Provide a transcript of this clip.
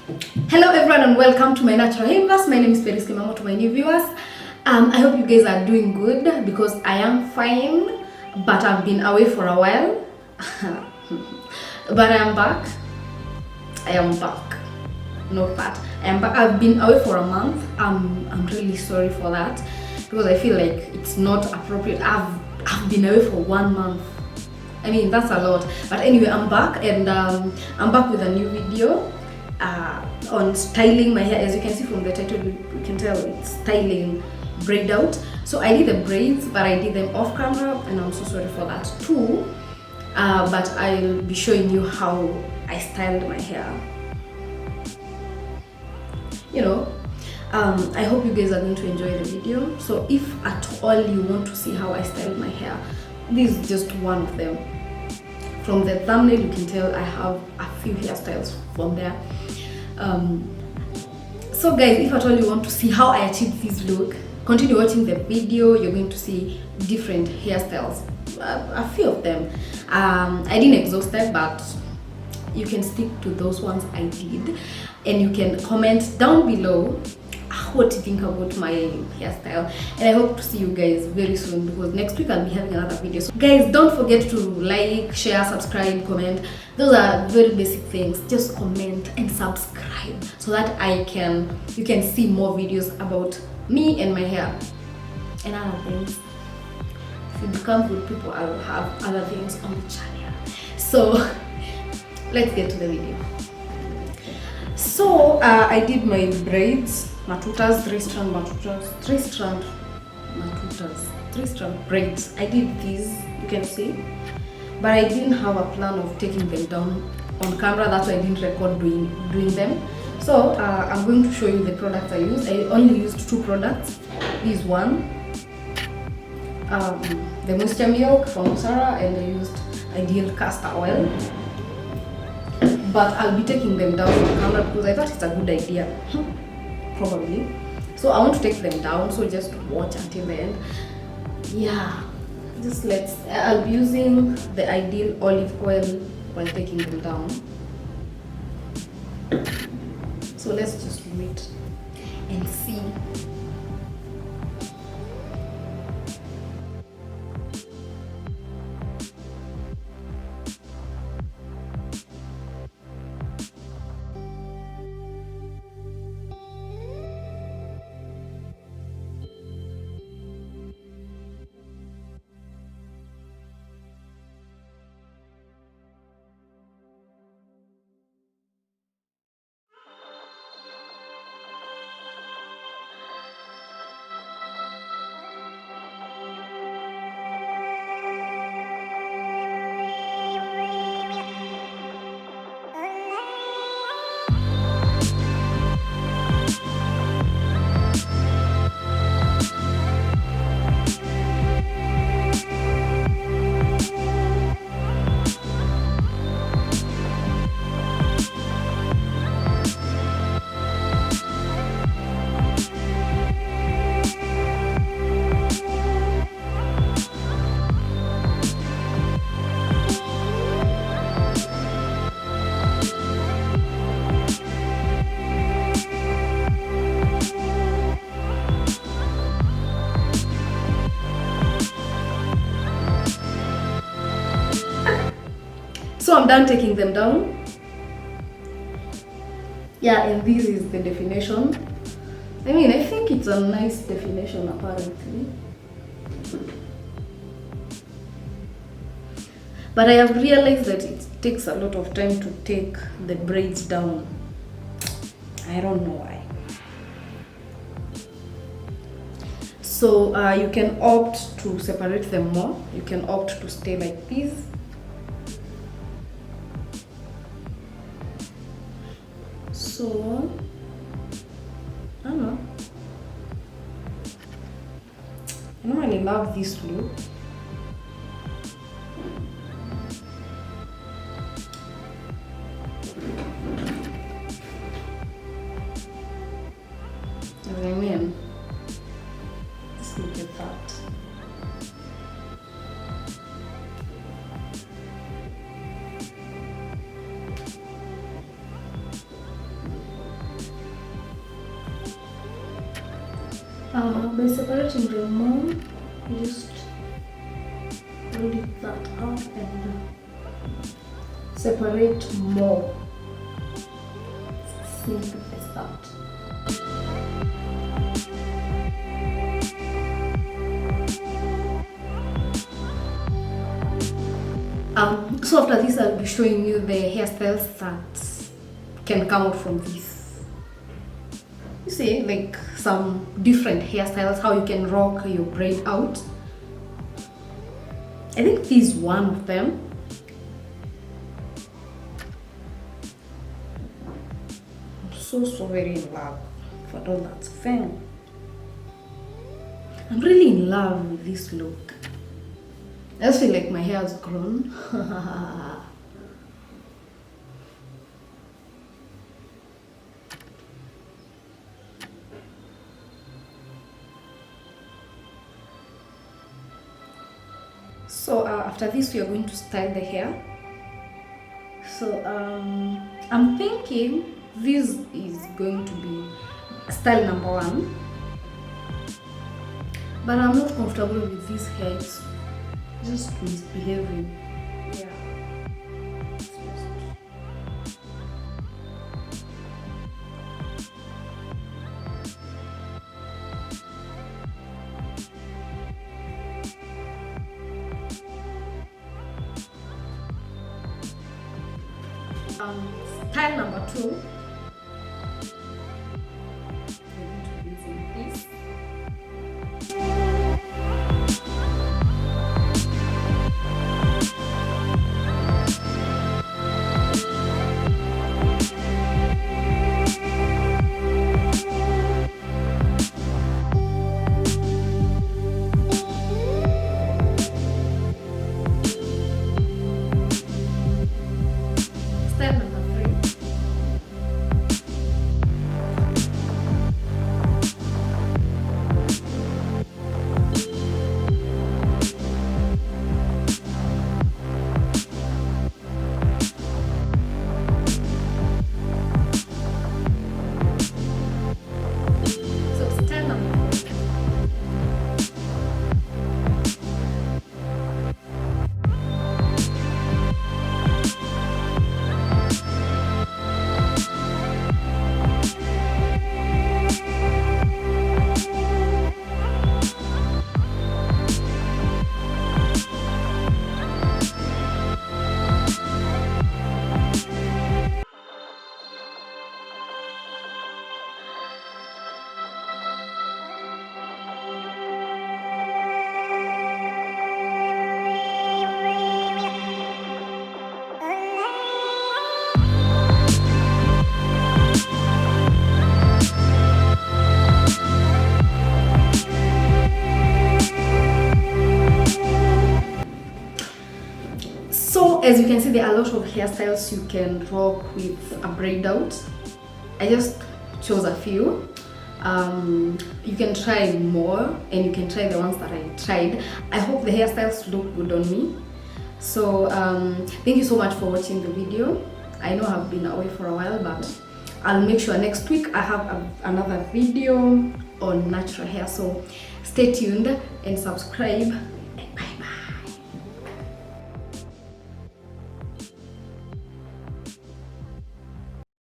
Hello everyone and welcome to my natural universe. My name is Peris Kimamo. To my new viewers, I hope you guys are doing good because I am fine, but I've been away for a while. But I am back. I am back. Not that I am back. I've been away for a month. I'm really sorry for that because I feel like it's not appropriate. I've been away for 1 month. I mean, that's a lot. But anyway, I'm back and I'm back with a new video on styling my hair. As you can see from the title, you can tell it's styling braid out. So I did the braids, but I did them off camera and I'm so sorry for that too. But I'll be showing you how I styled my hair. You know, I hope you guys are going to enjoy the video. So if at all you want to see how I styled my hair, this is just one of them. From the thumbnail you can tell I have a few hairstyles from there. So guys, if at all you want to see how I achieved this look, continue watching the video. You're going to see different hairstyles, a few of them. I didn't exhaust them, but you can stick to those ones I did, and you can comment down below what you think about my hairstyle, and I hope to see you guys very soon because next week I'll be having another video. So guys, don't forget to like, share, subscribe, comment. Those are very basic things. Just comment and subscribe so that you can see more videos about me and my hair and other things. If you become good people, I will have other things on the channel. So let's get to the video. So I did my braids, matutas, three-strand braids. I did these, you can see, but I didn't have a plan of taking them down on camera. That's why I didn't record doing them. So I'm going to show you the products I used. I only used 2 products. This one, the moisture milk from Mosara, and I used ideal castor oil. But I'll be taking them down on camera because I thought it's a good idea. Probably. So I want to take them down, so just watch until the end. Yeah, I'll be using the ideal olive oil while taking them down. So let's just wait and see. So I'm done taking them down. Yeah, and this is the definition. I mean, I think it's a nice definition apparently. But I have realized that it takes a lot of time to take the braids down. I don't know why. So you can opt to separate them more. You can opt to stay like this. So, I don't know. I normally love this look. I mean, just look at that. By separating the more, you just roll it that out and separate more. Simple as that. So after this, I'll be showing you the hairstyles that can come out from this. You see, like some different hairstyles, how you can rock your braid out. I think this is one of them. I'm so very in love for all that thing. I'm really in love with this look. I just feel like my hair has grown. So after this, we are going to style the hair. So I'm thinking this is going to be style number 1, but I'm not comfortable with this hair. It's just misbehaving. Yeah. Style number 2. I'm going to be using this. Style number 3. So style number 4. So as you can see, there are a lot of hairstyles you can rock with a braid out. I just chose a few. You can try more and you can try the ones that I tried. I hope the hairstyles look good on me. So thank you so much for watching the video. I know I've been away for a while, but I'll make sure next week I have another video on natural hair. So stay tuned and subscribe.